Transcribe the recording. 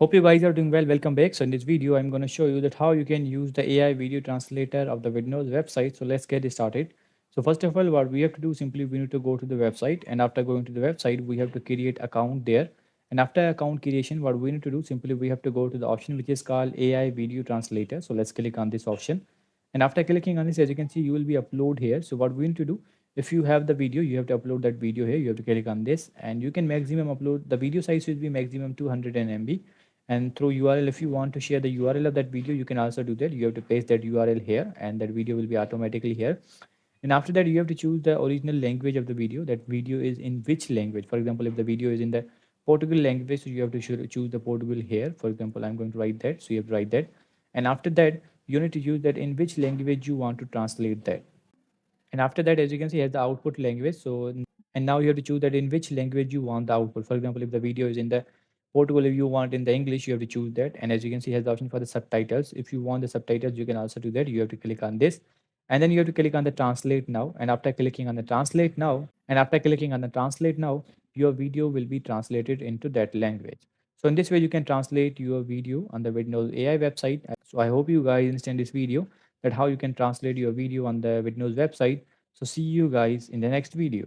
Hope you guys are doing well. Welcome back. So in this video, I'm going to show you that how you can use the AI video translator of the Vidnoz website. So let's get started. So first of all, what we have to do simply we need to go to the website, and after going to the website, we have to create account there. And after account creation, what we need to do simply we have to go to the option which is called AI video translator. So let's click on this option. And after clicking on this, as you can see, you will be upload here. So what we need to do, if you have the video, you have to upload that video here. You have to click on this, and you can maximum upload. The video size will be maximum 200 MB, and through URL, if you want to share the URL of that video, you can also do that. You have to paste that URL here, and that video will be automatically here. And after that, you have to choose the original language of the video. That video is in which language. For example, if the video is in the Portugal language, so you have to choose the Portugal here. For example, I'm going to write that, so you have to write that. And after that, you need to use that in which language you want to translate that. And after that, as you can see, has the output language. So, and now you have to choose that in which language you want the output. For example, if the video is in the Portugal, if you want in the English, you have to choose that. And as you can see, has the option for the subtitles. If you want the subtitles, you can also do that. You have to click on this, and then you have to click on the translate now. And after clicking on the translate now, your video will be translated into that language. So in this way, you can translate your video on the Vidnoz AI website. So I hope you guys understand this video, that how you can translate your video on the Vidnoz website. So see you guys in the next video.